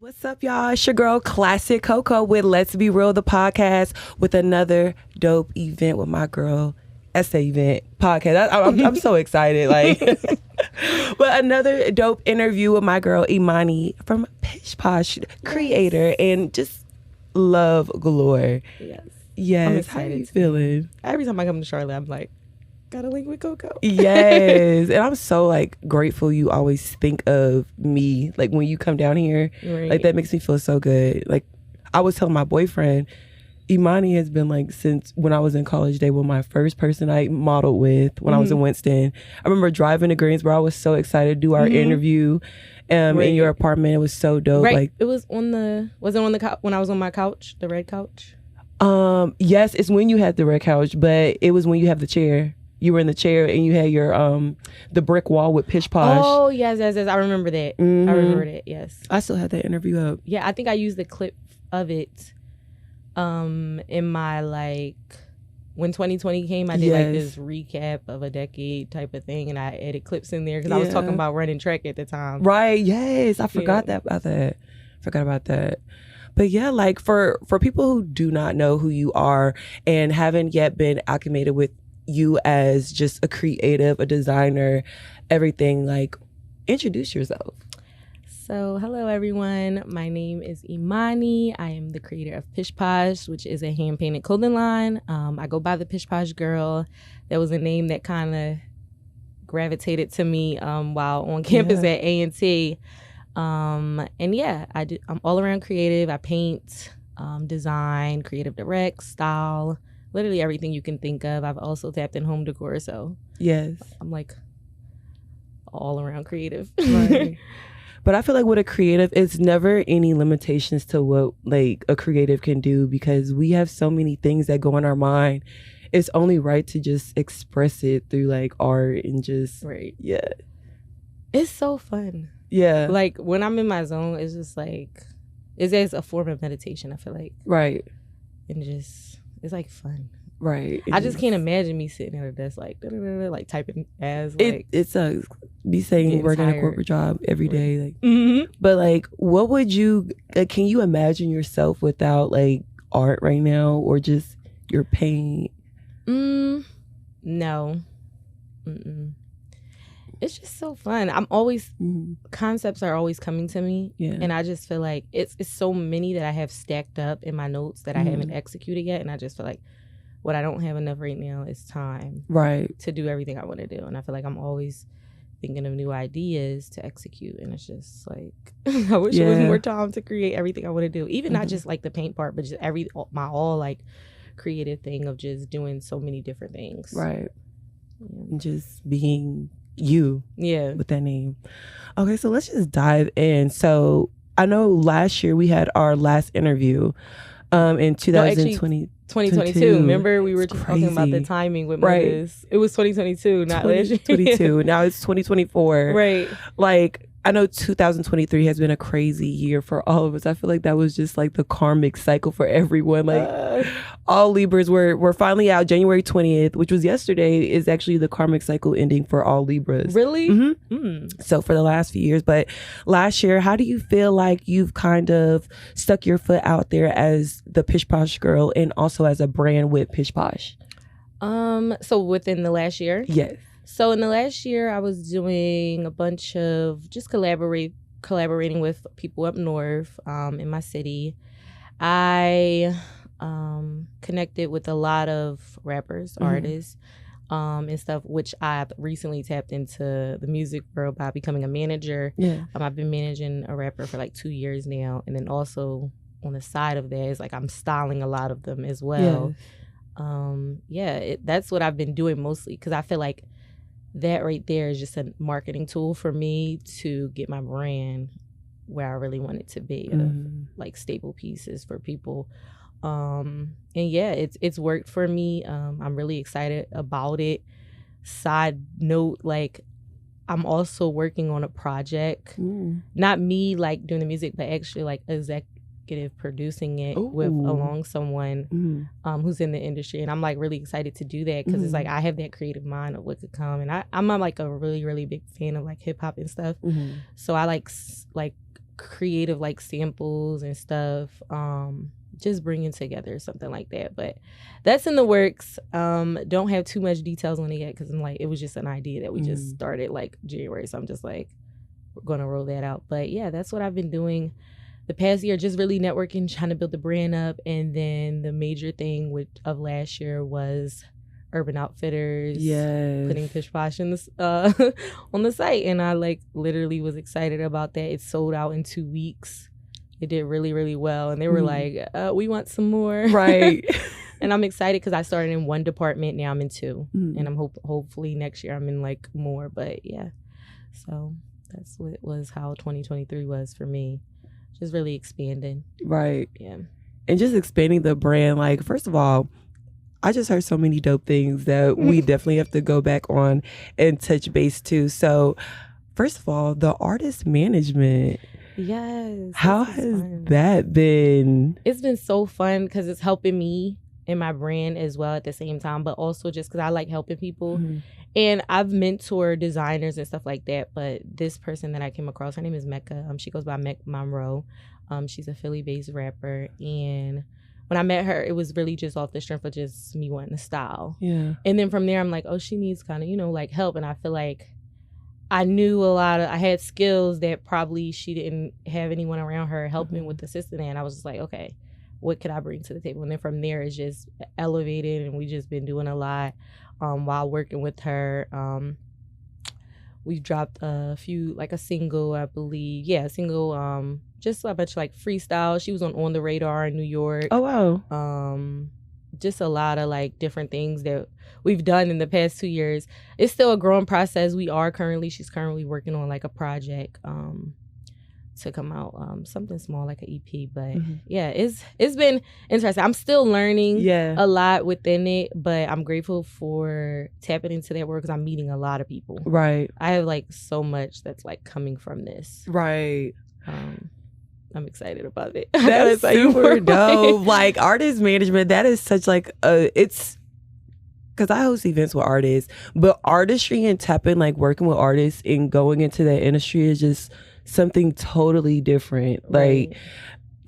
What's up, y'all? It's your girl, Classic KoKo with Let's Be Real, the podcast, with another dope event with my girl, Essay Event podcast. I'm so excited. But another dope interview with my girl, Emani from Pish Posh, creator, and just love galore. Yes. I'm How excited. you feeling? Every time I come to Charlotte, I'm like, got a link with KoKo. Yes. And I'm so grateful you always think of me when you come down here. Right. That makes me feel so good. I was telling my boyfriend, Emani has been since when I was in college. They were my first person I modeled with when I was in Winston. I remember driving to Greensboro. I was so excited to do our interview in your apartment. It was so dope. Right. It was on the when I was on my couch, the red couch? Yes, it's when you had the red couch, but it was when you have the chair. You were in the chair and you had your the brick wall with Pish Posh. Oh, yes. I remember that. Mm-hmm. I remember that, yes. I still have that interview up. Yeah, I think I used the clip of it in my when 2020 came, I did this recap of a decade type of thing, and I added clips in there because I was talking about running track at the time. Right, yes. I forgot about that. But yeah, for people who do not know who you are and haven't yet been acclimated with you as just a creative, a designer, everything, introduce yourself. So, hello everyone. My name is Emani. I am the creator of Pish Posh, which is a hand-painted clothing line. I go by the Pish Posh girl. That was a name that kind of gravitated to me while on campus at A&T. And yeah, I'm all around creative. I paint, design, creative direct, style, literally everything you can think of. I've also tapped in home decor, so yes, I'm all around creative. Right. But I feel with a creative, it's never any limitations to what a creative can do, because we have so many things that go in our mind. It's only right to just express it through art and just yeah. It's so fun. Yeah. When I'm in my zone, it's just it's as a form of meditation, I feel like. Right. And just it's fun. Right. I just can't imagine me sitting at a desk typing as it sucks. Be saying working a corporate job every day. Mm-hmm. But what would you can you imagine yourself without art right now, or just your paint? No. Mm-mm. It's just so fun. I'm always concepts are always coming to me, and I just feel it's so many that I have stacked up in my notes that I haven't executed yet, and I just feel what I don't have enough right now is time, to do everything I want to do, and I feel I'm always thinking of new ideas to execute, and it's just I wish it was more time to create everything I want to do, even not just the paint part, but just my all creative thing of just doing so many different things, and just being you with that name. Okay, so let's just dive in. So I know last year we had our last interview in 2020. 2022. Remember we were just talking about the timing with Moses. It was 2022, not last year. 2022. Now it's 2024. Right. I know 2023 has been a crazy year for all of us. I feel that was just the karmic cycle for everyone. All Libras were finally out. January 20th, which was yesterday, is actually the karmic cycle ending for all Libras. Really? Mm-hmm. So for the last few years. But last year, how do you feel you've kind of stuck your foot out there as the Pish Posh girl and also as a brand with Pish Posh? So within the last year? Yes. So in the last year, I was doing a bunch of just collaborating with people up north in my city. I connected with a lot of rappers, artists, and stuff, which I've recently tapped into the music world by becoming a manager. Yeah. I've been managing a rapper for 2 years now, and then also on the side of that is I'm styling a lot of them as well. Yes. That's what I've been doing mostly, because I feel that right there is just a marketing tool for me to get my brand where I really want it to be, of staple pieces for people. And yeah, it's worked for me. I'm really excited about it. Side note, I'm also working on a project, not me doing the music, but actually executive producing it along someone who's in the industry, and I'm really excited to do that, because it's I have that creative mind of what could come, and I'm a really really big fan of hip hop and stuff, so I creative like samples and stuff. Just bringing together something like that, but that's in the works. Don't have too much details on it yet because I'm like, it was just an idea that we just started like January, so I'm just like, we're gonna roll that out. But yeah, that's what I've been doing the past year, just really networking, trying to build the brand up. And then the major thing of last year was Urban Outfitters, putting Pish Posh in this on the site, and I like literally was excited about that. It sold out in 2 weeks. It did really, really well. And they were like, we want some more. Right. And I'm excited because I started in 1 department. Now I'm in 2. And I'm hopefully next year I'm in like more. But yeah, so that's what it was, how 2023 was for me. Just really expanding. Right. Yeah. And just expanding the brand. Like, first of all, I just heard so many dope things that we definitely have to go back on and touch base too. So first of all, the artist management. Yes. How has that been? It's been so fun because it's helping me in my brand as well at the same time, but also just because I like helping people. And I've mentored designers and stuff like that, but this person that I came across, her name is Mecca. She goes by Mecca Monroe. She's a Philly-based rapper. And when I met her, it was really just off the strength of just me wanting to style. Yeah. And then from there, I'm like, oh, she needs kind of, like help. And I feel like I had skills that probably she didn't have anyone around her helping with assisting. And I was just like, okay, what could I bring to the table? And then from there, it's just elevated, and we just been doing a lot while working with her. We've dropped a few, like a single, I believe. Yeah, a single, just a bunch of like freestyle. She was on the Radar in New York. Oh, wow. Just a lot of like different things that we've done in the past 2 years. It's still a growing process. She's currently working on like a project to come out, something small like an EP. But yeah, it's been interesting. I'm still learning a lot within it, but I'm grateful for tapping into that work because I'm meeting a lot of people. Right. I have like so much that's like coming from this. Right. I'm excited about it. That's super dope. Like, artist management, that is such like it's because I host events with artists, but artistry and tapping, like working with artists and going into that industry is just something totally different. Right. Like,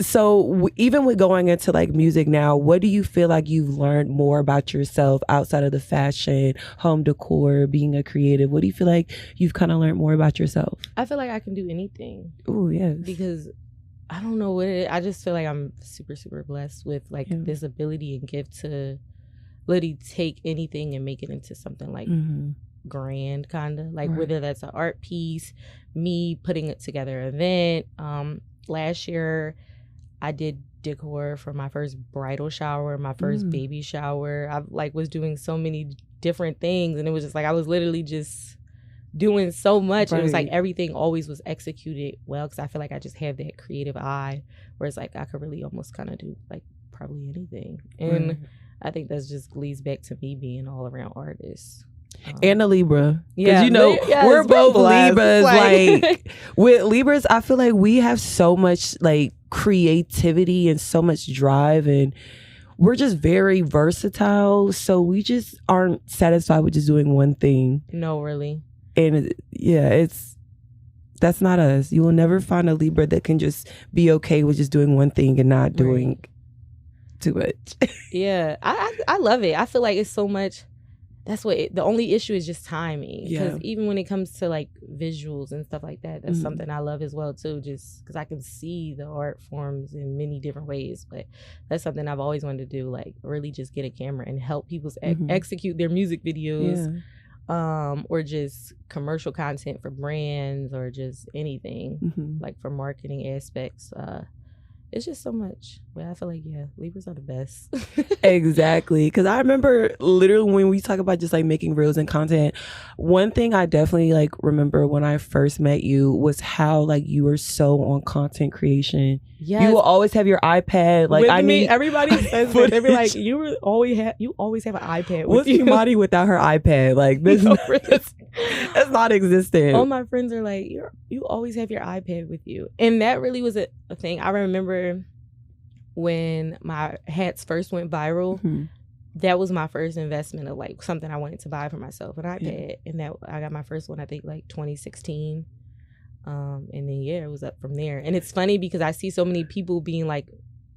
so even with going into like music now, what do you feel like you've learned more about yourself outside of the fashion, home decor, being a creative? What do you feel like you've kind of learned more about yourself? I feel like I can do anything. Oh, yes. Because I don't know what I just feel like I'm super, super blessed with like this ability and gift to literally take anything and make it into something like grand, kind of like whether that's an art piece, me putting it together event. Last year I did decor for my first bridal shower, my first baby shower. I like was doing so many different things, and it was just like I was literally just doing so much. It was like everything always was executed well because I feel like I just have that creative eye where it's like I could really almost kind of do like probably anything. And I think that's just leads back to me being all around artist. And a Libra. Yeah, we're both Libras. Like with Libras, I feel like we have so much like creativity and so much drive, and we're just very versatile. So we just aren't satisfied with just doing one thing. No, really. And that's not us. You will never find a Libra that can just be okay with just doing one thing and not doing too much. Yeah, I love it. I feel like it's so much. That's the only issue is just timing. Because even when it comes to like visuals and stuff like that, that's something I love as well too. Just because I can see the art forms in many different ways. But that's something I've always wanted to do. Like really just get a camera and help people execute their music videos. Yeah. Or just commercial content for brands or just anything like for marketing aspects. It's just so much. But I feel like, Libras are the best. Exactly. Because I remember literally when we talk about just like making reels and content, one thing I definitely like remember when I first met you was how like you were so on content creation. Yes. You will always have your iPad. Like everybody says that. They be like, you always have an iPad with you. What's Emani without her iPad? Like this that's not existent. All my friends are like, you always have your iPad with you. And that really was a thing. I remember when my hats first went viral, that was my first investment of like something I wanted to buy for myself, an iPad. And that I got my first one, I think like 2016. And then it was up from there. And it's funny because I see so many people being like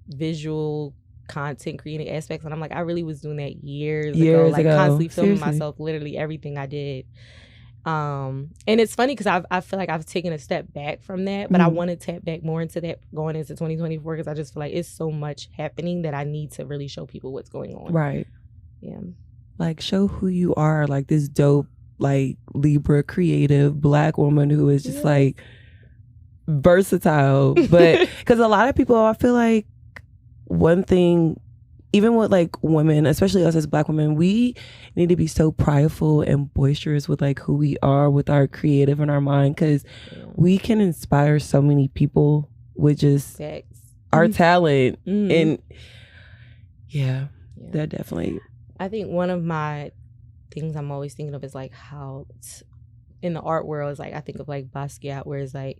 visual content creating aspects, and I'm like, I really was doing that years ago, like constantly filming myself, literally everything I did. And it's funny because I feel like I've taken a step back from that, but I want to tap back more into that going into 2024 because I just feel like it's so much happening that I need to really show people what's going on. Right. Yeah. Like, show who you are, like this dope, like Libra creative Black woman who is just like versatile. But because a lot of people, I feel like one thing, even with like women, especially us as Black women, we need to be so prideful and boisterous with like who we are with our creative and our mind, because we can inspire so many people with just our talent. And yeah, that definitely. I think one of my things I'm always thinking of is like how in the art world is like, I think of like Basquiat, where it's like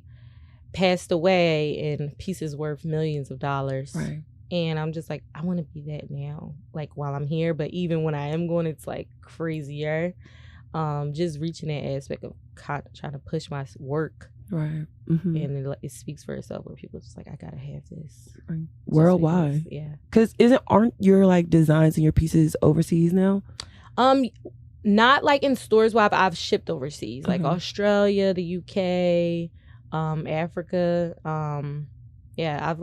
passed away and pieces worth millions of dollars. Right. And I'm just like, I want to be that now, like while I'm here. But even when I am going, it's like crazier. Just reaching that aspect of trying to push my work. Right. And it speaks for itself where people just like, I gotta have this. Right. Worldwide. Yeah. Because aren't your like designs and your pieces overseas now? Not like in stores where I've shipped overseas, like Australia, the UK, Africa. Yeah,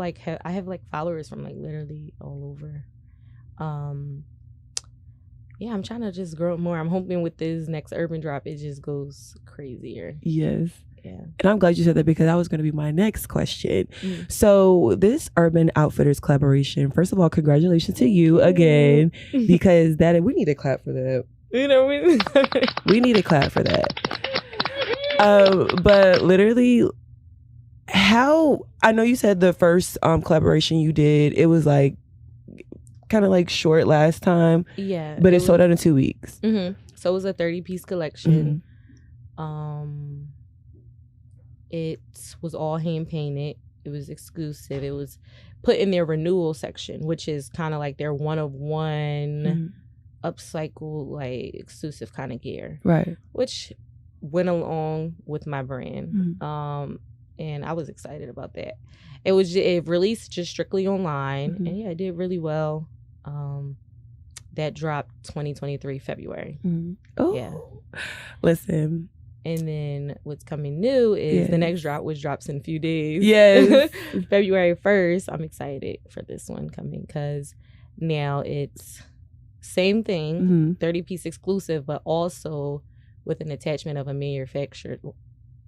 I have like followers from like literally all over. Yeah, I'm trying to just grow more. I'm hoping with this next urban drop, it just goes crazier. Yes. Yeah. And I'm glad you said that because that was going to be my next question. So this Urban Outfitters collaboration, first of all, congratulations to you again, because we need to clap for that. You know, we need to clap for that. But literally, I know you said the first collaboration you did, it was like kind of like short last time. Yeah. But it sold out in 2 weeks. So it was a 30-piece collection. It was all hand painted. It was exclusive. It was put in their renewal section, which is kind of like their one of one upcycle, like exclusive kind of gear. Right. Which went along with my brand. And I was excited about that. It released just strictly online, and yeah, it did really well. That dropped 2023 February. Oh, yeah. Listen. And then what's coming new is the next drop, which drops in a few days. Yes. February 1st. I'm excited for this one coming because now it's same thing, 30-piece exclusive, but also with an attachment of a manufactured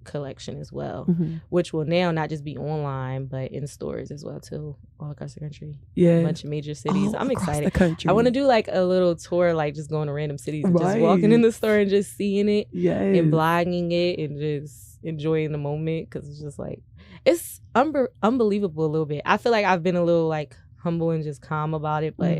collection as well, which will now not just be online but in stores as well too, all across the country. Yeah, a bunch of major cities. I'm excited. I want to do like a little tour, like just going to random cities and just walking in the store and just seeing it and blogging it and just enjoying the moment, because it's just like it's unbelievable a little bit. I feel like I've been a little like humble and just calm about it, but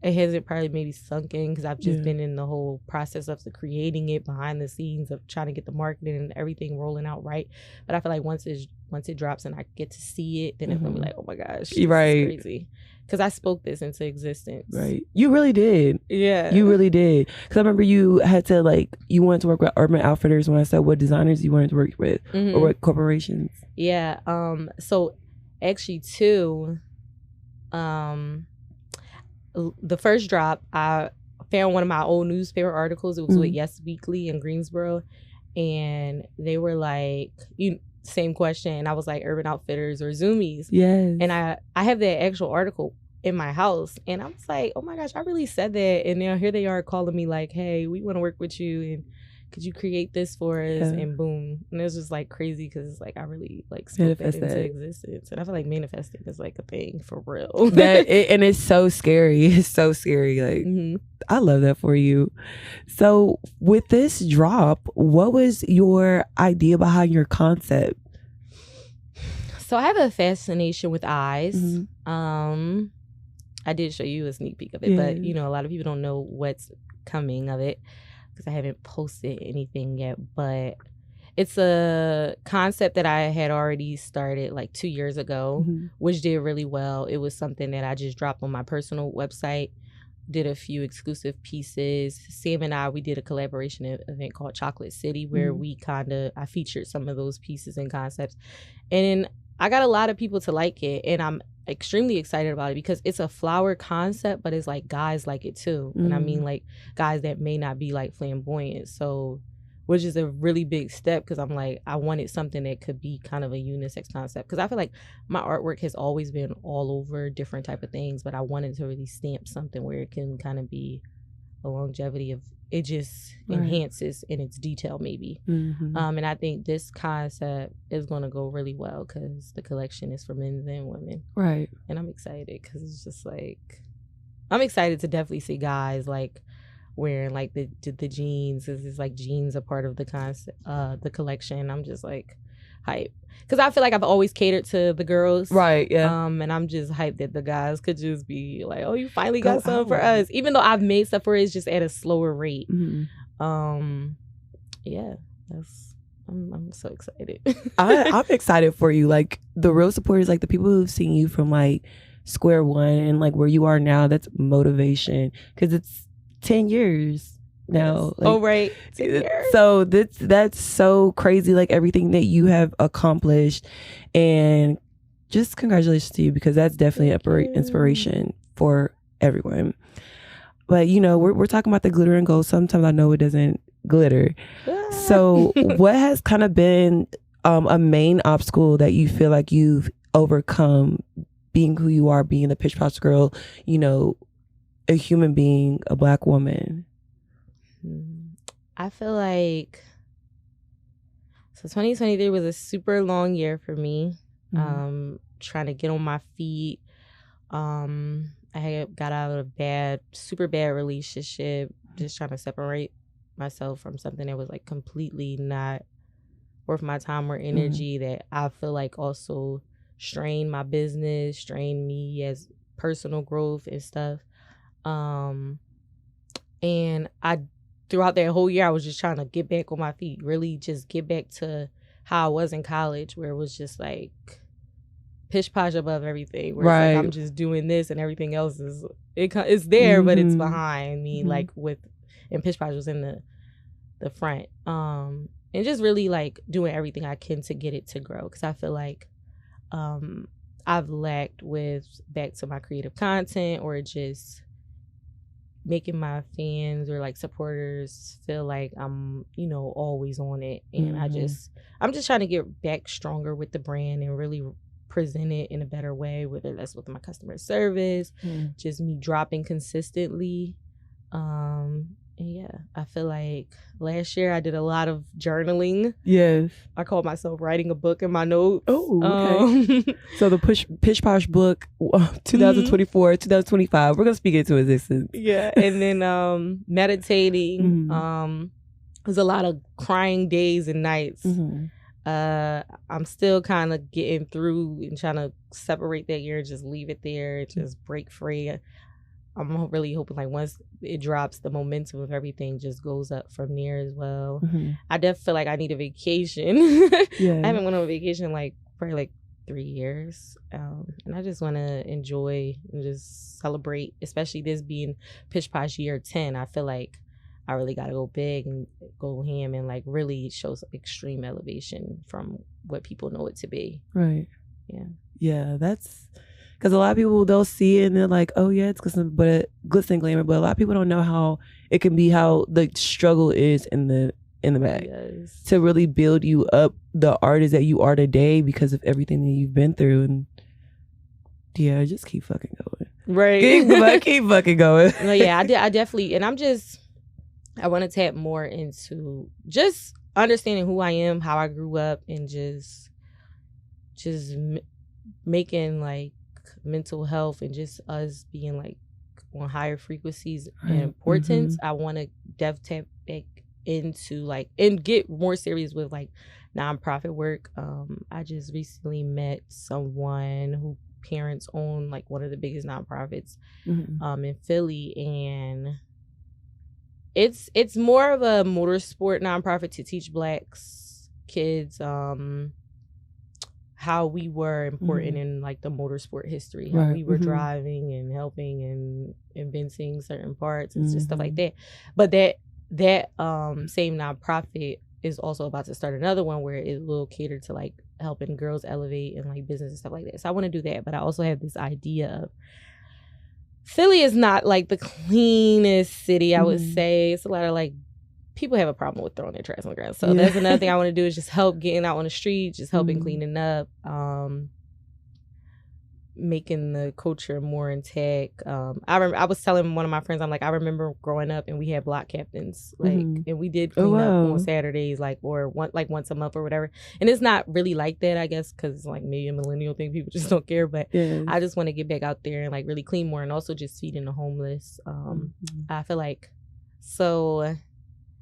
it hasn't probably maybe sunk in because I've just been in the whole process of creating it behind the scenes of trying to get the marketing and everything rolling out right. But I feel like once it drops and I get to see it, then it's gonna be like, oh my gosh, this is crazy. Because I spoke this into existence. Right. You really did. Yeah. You really did. Because I remember you had to you wanted to work with Urban Outfitters when I said what designers you wanted to work with or what corporations. Yeah. So actually too, the first drop, I found one of my old newspaper articles. It was with Yes Weekly in Greensboro. And they were like, same question. And I was like, Urban Outfitters or Zoomies. Yes. And I have that actual article in my house. And I was like, oh my gosh, I really said that. And now here they are calling me like, hey, we want to work with you. And could you create this for us? And boom. And it was just like crazy because it's like I really spoke that into existence. And I feel like manifesting is like a thing for real. And it's so scary. It's so scary. Like I love that for you. So with this drop, what was your idea behind your concept? So I have a fascination with eyes. I did show you a sneak peek of it, but a lot of people don't know what's coming of it, because I haven't posted anything yet, but it's a concept that I had already started 2 years ago, which did really well. It was something that I just dropped on my personal website did a few exclusive pieces. Sam and I, we did a collaboration event called Chocolate City where I featured some of those pieces and concepts. And I got a lot of people to like it. And I'm extremely excited about it because it's a flower concept, but it's like guys like it too. And I mean like guys that may not be like flamboyant. So, which is a really big step because I'm like, I wanted something that could be kind of a unisex concept. Because I feel like my artwork has always been all over different type of things, but I wanted to really stamp something where it can kind of be a longevity of, it just enhances in its detail maybe. And I think this concept is going to go really well because the collection is for men and women. Right. And I'm excited because it's just like, I'm excited to definitely see guys like wearing like the jeans. It's like jeans a part of the concept, the collection. I'm just like hype because I feel like I've always catered to the girls, right? Yeah. And I'm just hyped that the guys could just be like, oh, you finally got something for us, even though I've made stuff for it, it's just at a slower rate. Yeah, that's. I'm so excited. I'm excited for you. Like the real supporters, like the people who've seen you from like square one and like where you are now. That's motivation because it's 10 years now. Yes. Like, right. 10 years. So that's so crazy, like everything that you have accomplished. And just congratulations to you because that's definitely an inspiration for everyone. But you know, we're talking about the glitter and gold. Sometimes I know it doesn't glitter. So what has kind of been a main obstacle that you feel like you've overcome being who you are, being the Pish Posh girl, you know, a human being, a Black woman? I feel like 2023 was a super long year for me. Trying to get on my feet. I had got out of a super bad relationship, just trying to separate myself from something that was like completely not worth my time or energy, that I feel like also strained my business, strained me as personal growth and stuff. And throughout that whole year, I was just trying to get back on my feet, really just get back to how I was in college, where it was just like Pish Posh above everything, where it's like I'm just doing this and everything else it's there, but it's behind me, like and Pish Posh was in the front. And just really like doing everything I can to get it to grow, because I feel like I've lacked with back to my creative content, or just making my fans or like supporters feel like I'm, always on it. And I'm just trying to get back stronger with the brand and really present it in a better way, whether that's with my customer service, just me dropping consistently. And yeah, I feel like last year I did a lot of journaling. Yes. I called myself writing a book in my notes. Oh, okay. So the Pish Posh book, 2024, 2025, we're going to speak into existence. Yeah. And then meditating. There's a lot of crying days and nights. I'm still kind of getting through and trying to separate that year, just leave it there, just break free. I'm really hoping like once it drops, the momentum of everything just goes up from there as well. I definitely feel like I need a vacation. I haven't went on a vacation in like probably like 3 years. And I just want to enjoy and just celebrate, especially this being Pish Posh year 10. I feel like I really got to go big and go ham and like really show some extreme elevation from what people know it to be. Right. Yeah. Yeah, that's... Because a lot of people, they'll see it and they're like, oh, yeah, it's glistening glamour. But a lot of people don't know how it can be, how the struggle is in the back. Yes. To really build you up, the artist that you are today, because of everything that you've been through. And yeah, just keep fucking going. Right. Keep fucking going. No, yeah, I definitely, and I want to tap more into just understanding who I am, how I grew up, and just making like mental health and just us being like on higher frequencies and importance. I want to tap back into like and get more serious with like nonprofit work. I just recently met someone who parents own like one of the biggest nonprofits in Philly, and it's more of a motorsport nonprofit to teach Black kids how we were important in like the motorsport history, how we were driving and helping and inventing certain parts and just stuff like that. But that same nonprofit is also about to start another one where it will cater to like helping girls elevate and like business and stuff like that. So I want to do that, but I also have this idea of Philly is not like the cleanest city, I would say. It's a lot of like people have a problem with throwing their trash on the ground. So that's another thing I want to do is just help getting out on the street, just helping cleaning up, making the culture more intact. I was telling one of my friends, I'm like, I remember growing up and we had block captains, like, and we did clean up on Saturdays, like, or once a month or whatever. And it's not really like that, I guess, because it's like maybe a millennial thing. People just don't care. But I just want to get back out there and like really clean more, and also just feeding the homeless. I feel like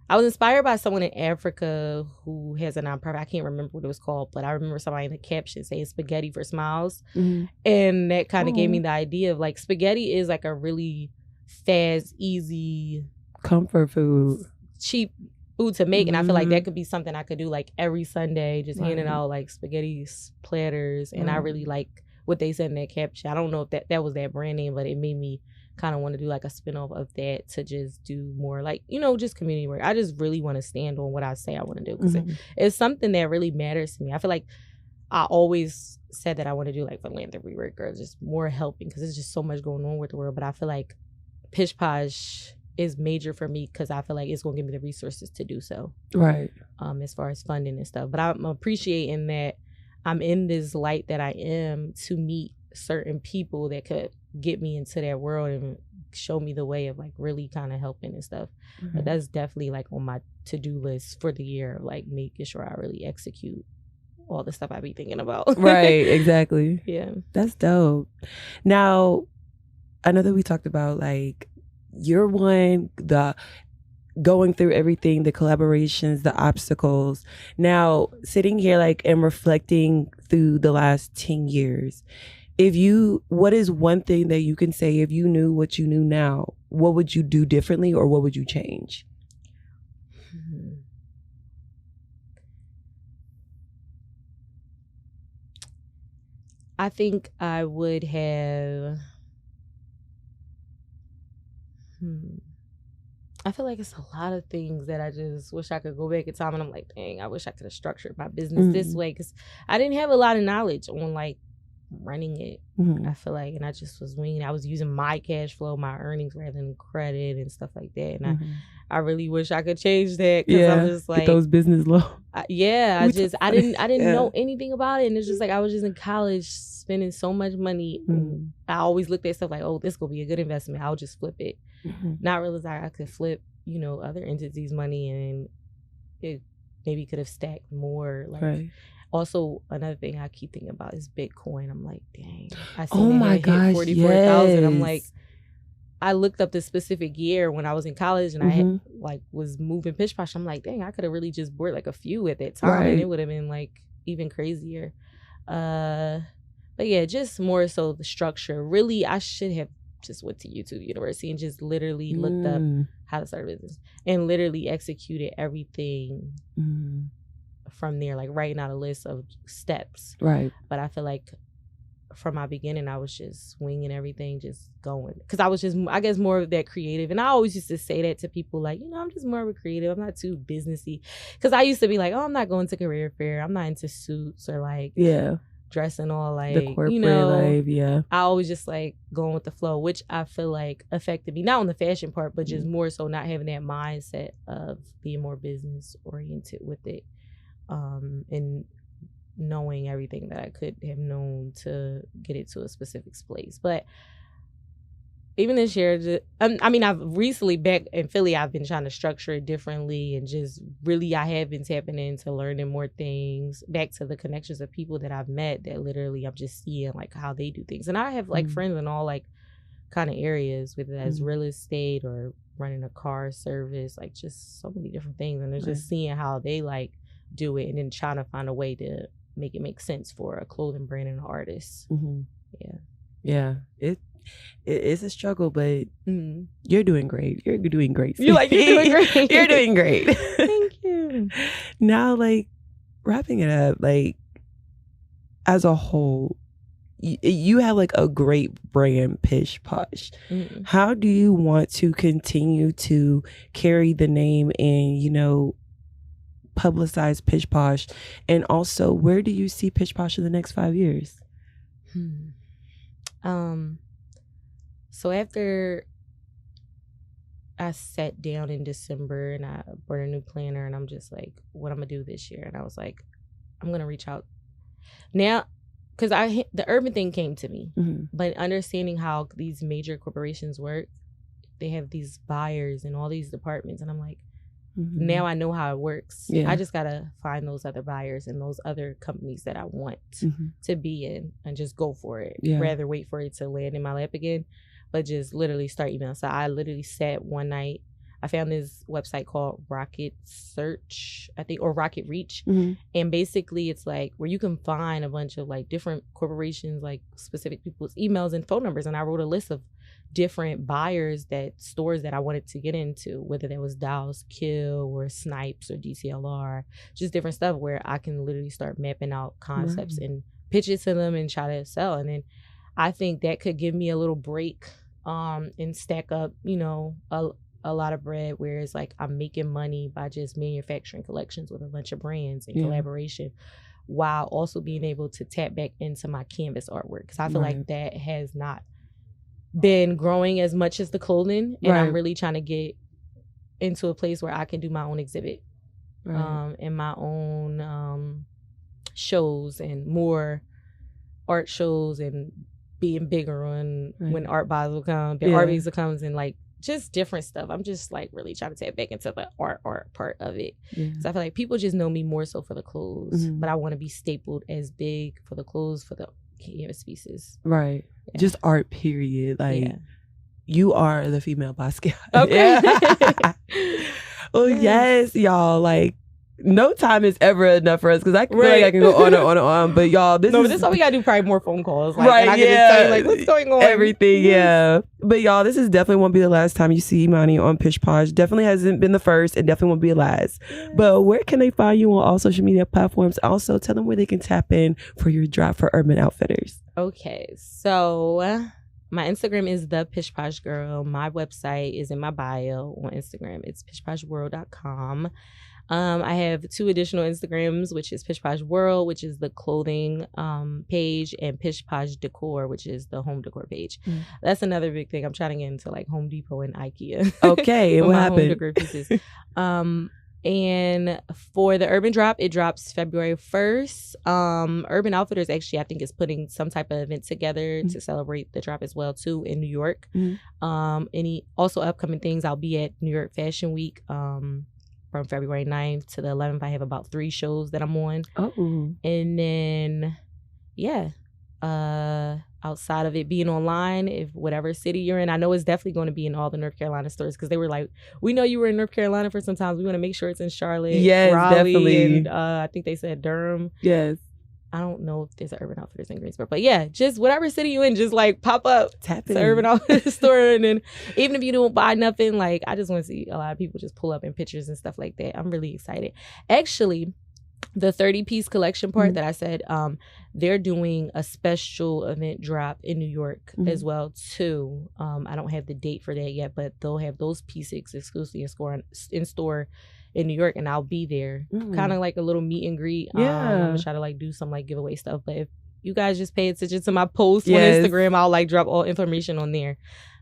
I was inspired by someone in Africa who has a nonprofit. I can't remember what it was called, but I remember somebody in the caption saying spaghetti for smiles. And that kind of gave me the idea of like spaghetti is like a really fast, easy, comfort food, cheap food to make. And I feel like that could be something I could do like every Sunday, just handing out like spaghetti platters. And I really like what they said in that caption. I don't know if that was that brand name, but it made me kind of want to do like a spinoff of that to just do more like, you know, just community work. I just really want to stand on what I say I want to do because it's something that really matters to me. I feel like I always said that I want to do like philanthropy work or just more helping because there's just so much going on with the world. But I feel like Pish Posh is major for me because I feel like it's going to give me the resources to do so. Right. As far as funding and stuff. But I'm appreciating that I'm in this light that I am to meet certain people that could get me into that world and show me the way of like really kind of helping and stuff. But that's definitely like on my to-do list for the year, like making sure I really execute all the stuff I be thinking about. Right, exactly. Yeah. That's dope. Now, I know that we talked about like you're one, the going through everything, the collaborations, the obstacles. Now, sitting here like and reflecting through the last 10 years, what is one thing that you can say if you knew what you knew now, what would you do differently or what would you change? I think I would have I feel like it's a lot of things that I just wish I could go back in time and I'm like, dang, I wish I could have structured my business this way because I didn't have a lot of knowledge on like running it. I feel like, and I just was winging. I was using my cash flow, my earnings rather than credit and stuff like that. And I really wish I could change that because I'm just like get those business loans. I didn't know anything about it, and it's just like I was just in college spending so much money. I always looked at stuff like, oh, this gonna be a good investment. I'll just flip it. Not realizing I could flip, you know, other entities' money and it maybe could have stacked more. Like. Also, another thing I keep thinking about is Bitcoin. I'm like, dang. I seen hit 44,000. I'm like, I looked up the specific year when I was in college and I had, like was moving Pish Posh. I'm like, dang, I could have really just bought like a few at that time and it would have been like even crazier. But yeah, just more so the structure. Really, I should have just went to YouTube University and just literally looked up how to start a business and literally executed everything from there, like writing out a list of steps. Right. But I feel like from my beginning, I was just winging everything, just going. Because I was just, I guess, more of that creative. And I always used to say that to people, like, you know, I'm just more of a creative. I'm not too businessy. Because I used to be like, oh, I'm not going to career fair. I'm not into suits or like dressing all like, the corporate you know, life, I always just like going with the flow, which I feel like affected me. Not on the fashion part, but just more so not having that mindset of being more business oriented with it. And knowing everything that I could have known to get it to a specific place. But even this year, I mean, I've recently back in Philly, I've been trying to structure it differently and just really I have been tapping into learning more things, back to the connections of people that I've met that literally I'm just seeing like how they do things. And I have like friends in all like kind of areas, whether that's real estate or running a car service, like just so many different things. And it's just seeing how they like do it and then trying to find a way to make it make sense for a clothing brand and an artist. It's a struggle, but you're doing great. You're doing great. You're doing great. You're doing great. Thank you. Now, like, wrapping it up, like, as a whole, you have like a great brand, Pish Posh. Mm-hmm. How do you want to continue to carry the name and, you know, publicize Pish Posh? And also, where do you see Pish Posh in the next 5 years? So after I sat down in December and I bought a new planner and I'm just like, what I'm gonna do this year? And I was like, I'm gonna reach out now, because the urban thing came to me, but understanding how these major corporations work, they have these buyers in all these departments, and I'm like, now I know how it works. Yeah. I just gotta find those other buyers and those other companies that I want to be in and just go for it, rather wait for it to land in my lap again, but just literally start emailing. So I literally sat one night, I found this website called Rocket Search, I think, or Rocket Reach. And basically it's like where you can find a bunch of like different corporations, like specific people's emails and phone numbers. And I wrote a list of different buyers, that stores that I wanted to get into, whether that was Dow's Kill or Snipes or DTLR, just different stuff where I can literally start mapping out concepts and pitch it to them and try to sell. And then I think that could give me a little break and stack up, you know, a lot of bread, where it's like I'm making money by just manufacturing collections with a bunch of brands and collaboration, while also being able to tap back into my canvas artwork, because I feel like that has not been growing as much as the clothing, and I'm really trying to get into a place where I can do my own exhibit and my own shows and more art shows, and being bigger on when Art Basel comes, the Art Basel comes, and like just different stuff. I'm just like really trying to tap back into the art part of it. So I feel like people just know me more so for the clothes, but I want to be stapled as big for the clothes, for the canvas pieces. Just art, period. Like you are the female Basquiat. Well, yes, y'all, like no time is ever enough for us, because I feel like I can go on and on and on. But y'all, this is why we gotta do probably more phone calls. Like, and I can just tell you, like, what's going on? Everything, But y'all, this is definitely won't be the last time you see Emani on Pish Posh. Definitely hasn't been the first, and definitely won't be the last. But where can they find you on all social media platforms? Also, tell them where they can tap in for your drop for Urban Outfitters. Okay, so my Instagram is the Pish Posh Girl. My website is in my bio on Instagram. It's pishposhworld.com. I have 2 additional Instagrams, which is Pish Posh World, which is the clothing page, and Pish Posh Decor, which is the home decor page. That's another big thing. I'm trying to get into like Home Depot and IKEA. Okay, what happened? Home decor pieces. And for the Urban Drop, it drops February 1st. Urban Outfitters actually, I think, is putting some type of event together to celebrate the drop as well too in New York. Any also upcoming things, I'll be at New York Fashion Week. From February 9th to the 11th, I have about 3 shows that I'm on. And then, outside of it being online, if whatever city you're in, I know it's definitely going to be in all the North Carolina stores, because they were like, we know you were in North Carolina for some time. We want to make sure it's in Charlotte, Raleigh, definitely. And I think they said Durham. I don't know if there's an Urban Outfitters in Greensboro, but just whatever city you in, just like pop up to Urban Outfitters store. And then even if you don't buy nothing, like I just want to see a lot of people just pull up in pictures and stuff like that. I'm really excited. Actually, the 30-piece collection part that I said, they're doing a special event drop in New York as well too. I don't have the date for that yet, but they'll have those pieces exclusively in store in New York, and I'll be there. Kind of like a little meet and greet. I'm gonna try to like do some like giveaway stuff. But if you guys just pay attention to my posts on Instagram, I'll like drop all information on there.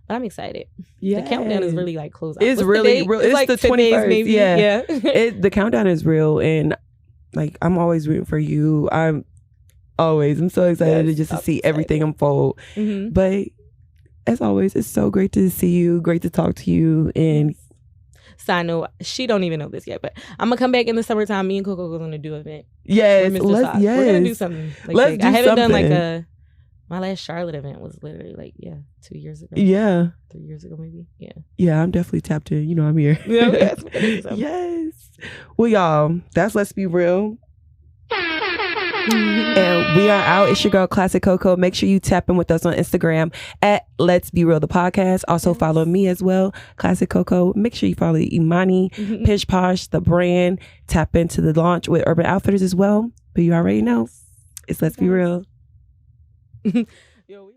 But I'm excited. The countdown is really like close. It's really real. It's like the 21st. Maybe. The countdown is real, and like I'm always rooting for you. I'm so excited to see everything unfold. But as always, it's so great to see you. Great to talk to you. And side note, she don't even know this yet, but I'm gonna come back in the summertime. Me and KoKo are gonna do an event. We're gonna do something. Like I haven't done like my last Charlotte event was literally like 2 years ago. 3 years ago maybe. I'm definitely tapped in. You know I'm here. Yes. Well, y'all, that's Let's Be Real. And we are out. It's your girl Klassic KoKo. Make sure you tap in with us on Instagram at Let's Be Real the podcast. Also follow me as well, Klassic KoKo. Make sure you follow Emani, Pish Posh, the brand. Tap into the launch with Urban Outfitters as well. But you already know. It's Let's Be Real. Yo, we